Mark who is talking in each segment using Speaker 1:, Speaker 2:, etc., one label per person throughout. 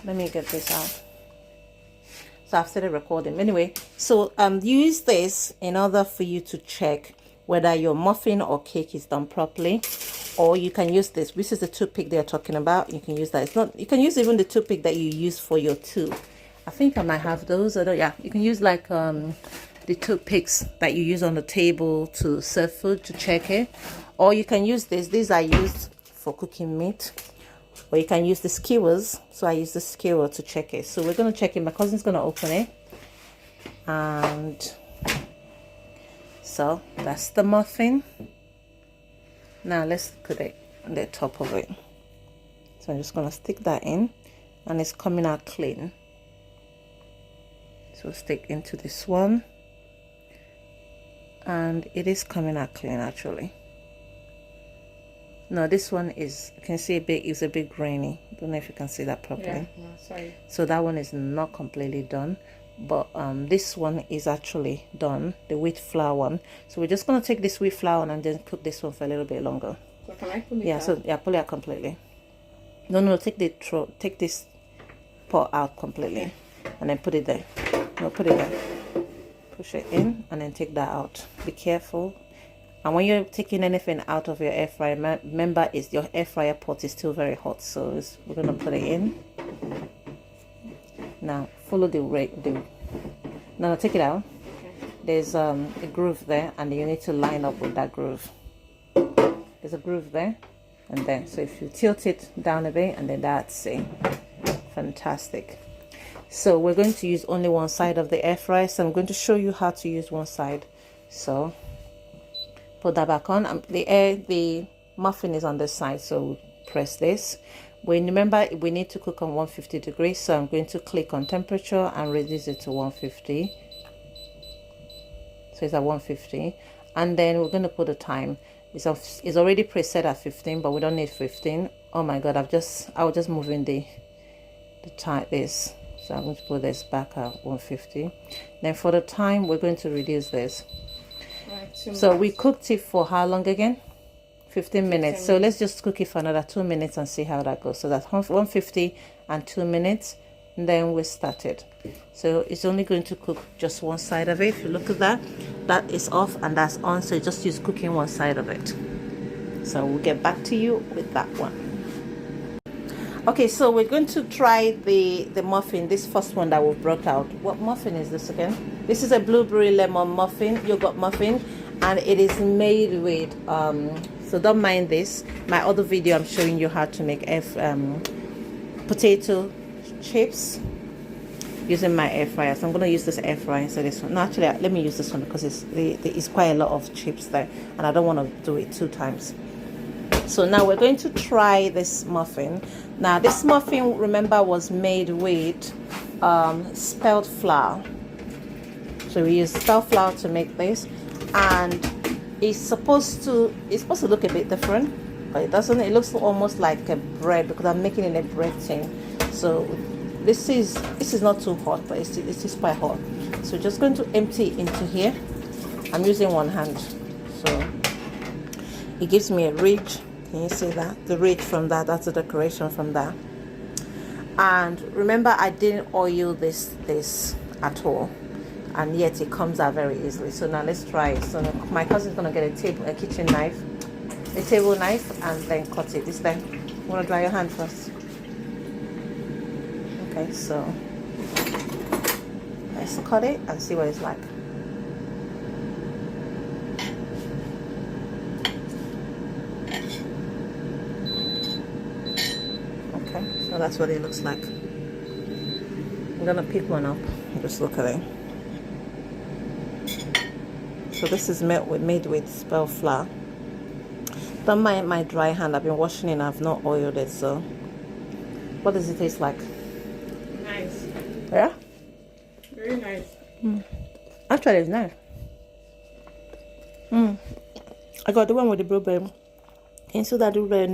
Speaker 1: let me get this out. So I've started recording anyway. So use this in order for you to check whether your muffin or cake is done properly. Or you can use this. This is the toothpick they're talking about. You can use that. It's not, you can use even the toothpick that you use for your tooth. I think I might have those. I don't, yeah, you can use like the toothpicks that you use on the table to serve food to check it. Or you can use this. These are used for cooking meat. Or you can use the skewers. So I use the skewer to check it. So we're going to check it. My cousin's going to open it. And so that's the muffin. Now let's put it on the top of it. So I'm just going to stick that in, and it's coming out clean. So stick into this one, and it is coming out clean actually. No, this one is, you can see it's a bit grainy. I don't know if you can see that properly.
Speaker 2: Yeah, no, sorry.
Speaker 1: So that one is not completely done, but this one is actually done, the wheat flour one. So we're just going to take this wheat flour and then cook this one for a little bit longer.
Speaker 2: So can I pull it out?
Speaker 1: So yeah, pull it out completely. No, take this pot out completely, and then put it there. No, put it there. Push it in and then take that out. Be careful. And when you're taking anything out of your air fryer, remember your air fryer pot is still very hot. So we're gonna put it in. Now follow the no, take it out.
Speaker 2: Okay.
Speaker 1: There's a groove there, and you need to line up with that groove. There's a groove there, and then so if you tilt it down a bit, and then that's it. Fantastic. So we're going to use only one side of the air fryer. So I'm going to show you how to use one side. So put that back on. The muffin is on this side, so press this. Remember, we need to cook on 150 degrees, so I'm going to click on temperature and reduce it to 150. So it's at 150, and then we're going to put the time. It's already preset at 15, but we don't need 15. Oh my god, I was just moving the time this. So I'm going to put this back at 150. Then for the time, we're going to reduce this.
Speaker 2: Right,
Speaker 1: so we cooked it for how long again? 15 minutes. So let's just cook it for another 2 minutes and see how that goes. So that's 150 and 2 minutes. And then we started. So it's only going to cook just one side of it. If you look at that, that is off and that's on. So just use cooking one side of it. So we'll get back to you with that one. Okay, so we're going to try the muffin, this first one that we've brought out. What muffin is this again? This is a blueberry lemon muffin, yogurt muffin, and it is made with so don't mind this. My other video I'm showing you how to make potato chips using my air fryer. So I'm going to use this air fryer instead of this one. No, actually let me use this one because it's quite a lot of chips there, and I don't want to do it 2 times. So now we're going to try this muffin. Now this muffin, remember, was made with spelt flour. So we use spelt flour to make this, and it's supposed to look a bit different, but it doesn't. It looks almost like a bread because I'm making it in a bread tin. So this is not too hot, but it's just quite hot. So just going to empty into here. I'm using one hand, so it gives me a ridge. Can you see that? The ridge from that, that's the decoration from that. And remember, I didn't oil this at all, and yet it comes out very easily. So now let's try it. So my cousin's gonna get a kitchen knife, a table knife, and then cut it. This time, you wanna dry your hand first? Okay, so let's cut it and see what it's like. So that's what it looks like. I'm gonna pick one up and just look at it. So this is made with spelt flour. Don't mind my dry hand. I've been washing it and I've not oiled it. So what does it taste like?
Speaker 2: Nice.
Speaker 1: Yeah?
Speaker 2: Very nice.
Speaker 1: Actually, it's nice. I got the one with the blueberry. And so that the blueberry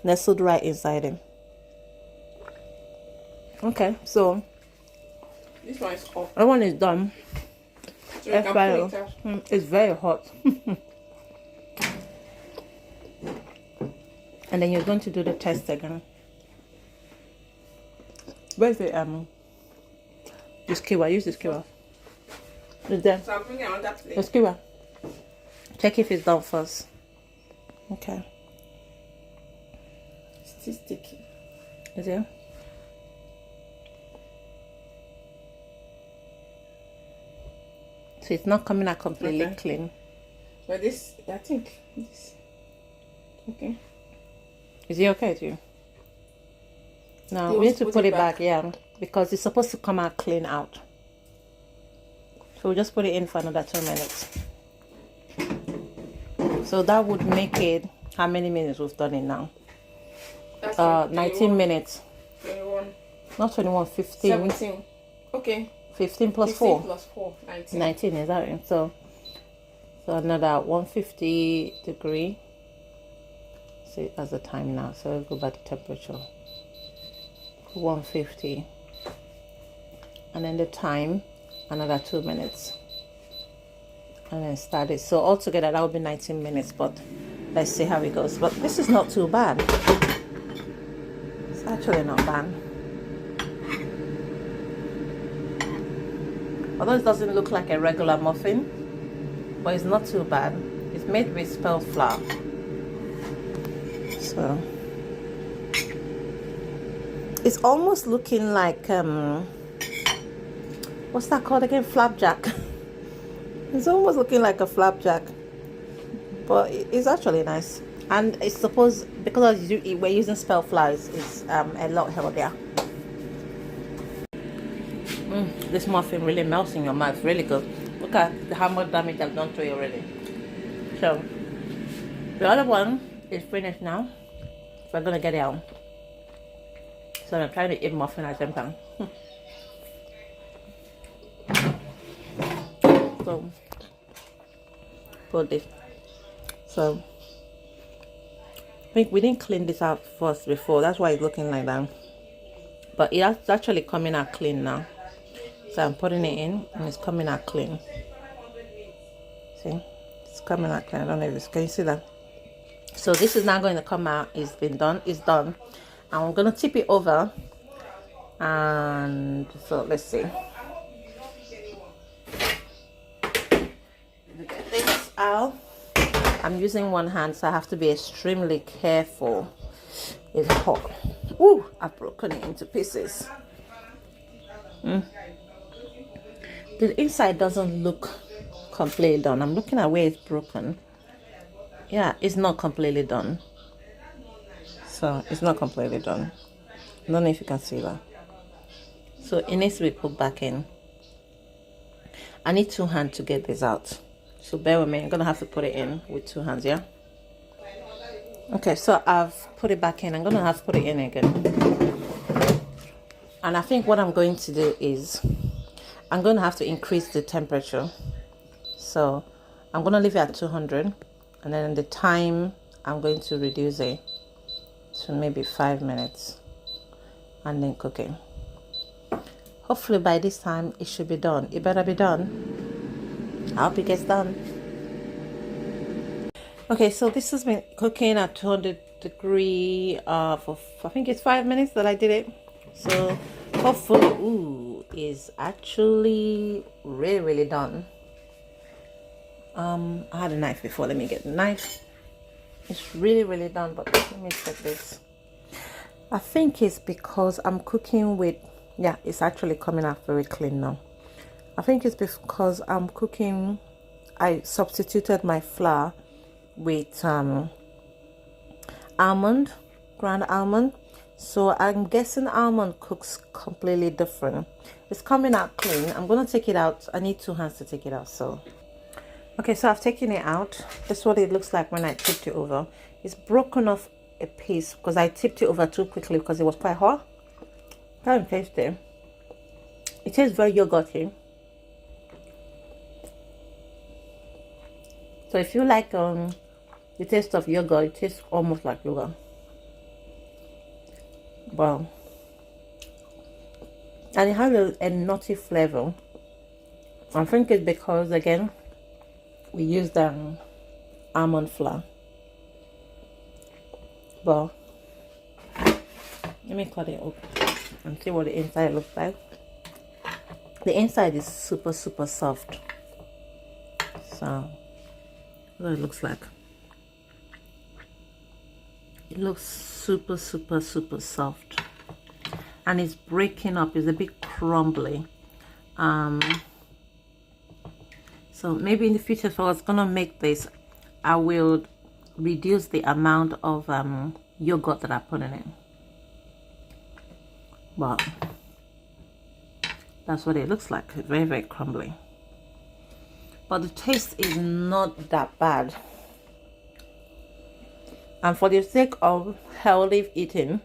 Speaker 1: nestled right inside it. Okay, so
Speaker 2: this one is hot.
Speaker 1: that one is done.
Speaker 2: So you can pull it out.
Speaker 1: It's very hot. And then you're going to do the test again. Where's the skewer? Use the skewer. Is there?
Speaker 2: So I'm putting it on that plate.
Speaker 1: The skewer. Check if it's done first. Okay.
Speaker 2: It's still sticky.
Speaker 1: Is it? So it's not coming out completely clean.
Speaker 2: But this, I think this. Okay.
Speaker 1: Is it okay to you? No,
Speaker 2: You
Speaker 1: we need to
Speaker 2: put
Speaker 1: put
Speaker 2: it
Speaker 1: it back, yeah, because it's supposed to come out clean out. So we'll just put it in for another 2 minutes. So that would make it, how many minutes we've done it now?
Speaker 2: That's
Speaker 1: 19 minutes.
Speaker 2: 21.
Speaker 1: Not 21, 15.
Speaker 2: 17. Okay.
Speaker 1: 15 plus
Speaker 2: 15
Speaker 1: 4.
Speaker 2: plus 4. 19.
Speaker 1: 19, is that right? So another 150 degree. See, that's the time now. So we'll go by the temperature. 150. And then the time, another 2 minutes. And then start it. So altogether that would be 19 minutes, but let's see how it goes. But this is not too bad. It's actually not bad. Although it doesn't look like a regular muffin, but it's not too bad. It's made with spelt flour. So it's almost looking like what's that called again? Flapjack. It's almost looking like a flapjack, but it's actually nice. And it's supposed, because we're using spelt flour, it's a lot healthier. This muffin really melts in your mouth, really good. Look at how much damage I've done to it already. So the other one is finished now. So I'm gonna get it out. So I'm trying to eat muffin at the same time. So put this. So I think we didn't clean this out first before. That's why it's looking like that. But it's actually coming out clean now. So I'm putting it in and it's coming out clean. See? It's coming out clean. I don't know if it's, can you see that? So this is now going to come out. It's been done. It's done. And I'm going to tip it over. And so let's see. Get this out. I'm using one hand, so I have to be extremely careful. It's hot. Ooh, I've broken it into pieces. The inside doesn't look completely done. I'm looking at where it's broken. Yeah, it's not completely done. So it's not completely done. I don't know if you can see that. So it needs to be put back in. I need 2 hands to get this out. So bear with me. I'm gonna have to put it in with 2 hands, yeah? Okay, so I've put it back in. I'm gonna have to put it in again. And I think what I'm going to do is I'm going to have to increase the temperature. So I'm going to leave it at 200, and then the time I'm going to reduce it to maybe 5 minutes and then cook it. Hopefully by this time it should be done. It better be done. I hope it gets done. Okay, so this has been cooking at 200 degree for I think it's 5 minutes that I did it. So hopefully, ooh, is actually really done. I had a knife before. Let me get the knife. It's really done, but let me check this. I think it's because I'm cooking with, yeah, it's actually coming out very clean now. I think it's because I'm cooking, I substituted my flour with almond, ground almond. So I'm guessing almond cooks completely different. It's coming out clean. I'm gonna take it out. I need 2 hands to take it out. So okay, so I've taken it out. This is what it looks like when I tipped it over. It's broken off a piece because I tipped it over too quickly because it was quite hot. Can't taste it. It tastes very yogurty. So if you like the taste of yogurt, it tastes almost like yogurt. Wow. And it has a nutty flavor. I think it's because, again, we used almond flour. Well, let me cut it open. and see what the inside looks like. The inside is super soft. So what it looks like. It looks super soft, and it's breaking up. It's a bit crumbly. So maybe in the future, if I was gonna make this, I will reduce the amount of yogurt that I put in it. But that's what it looks like. It's very crumbly, but the taste is not that bad. And for the sake of healthy eating,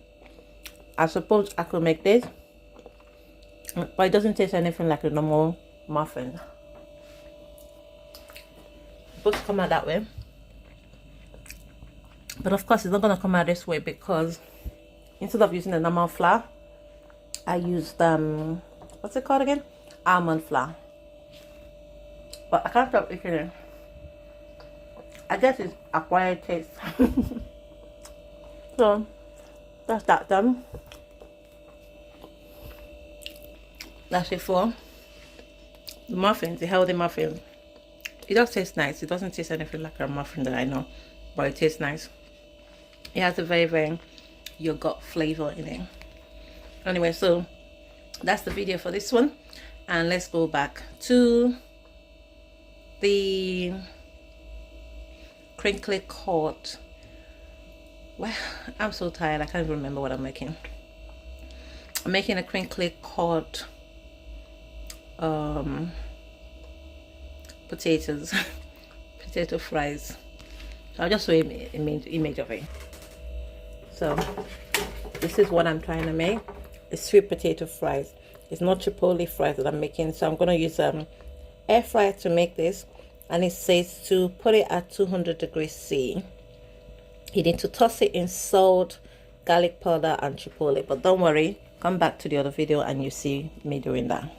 Speaker 1: I suppose I could make this, but it doesn't taste anything like a normal muffin. It's supposed to come out that way, but of course it's not going to come out this way, because instead of using the normal flour, I used what's it called again? Almond flour. But I can't stop eating it. I guess it's acquired taste. So that's that done. That's it for the muffins, the healthy muffins. It does taste nice. It doesn't taste anything like a muffin that I know, but it tastes nice. It has a very yogurt flavor in it. Anyway, so that's the video for this one, and let's go back to the crinkly cut. Well, I'm so tired, I can't even remember what I'm making. I'm making a crinkly cut potatoes potato fries. I'll just show you an image of it. So this is what I'm trying to make. It's sweet potato fries. It's not chipotle fries that I'm making, so I'm going to use air fryer to make this, and it says to put it at 200 degrees C. You need to toss it in salt, garlic powder and chipotle, but don't worry, come back to the other video and you see me doing that.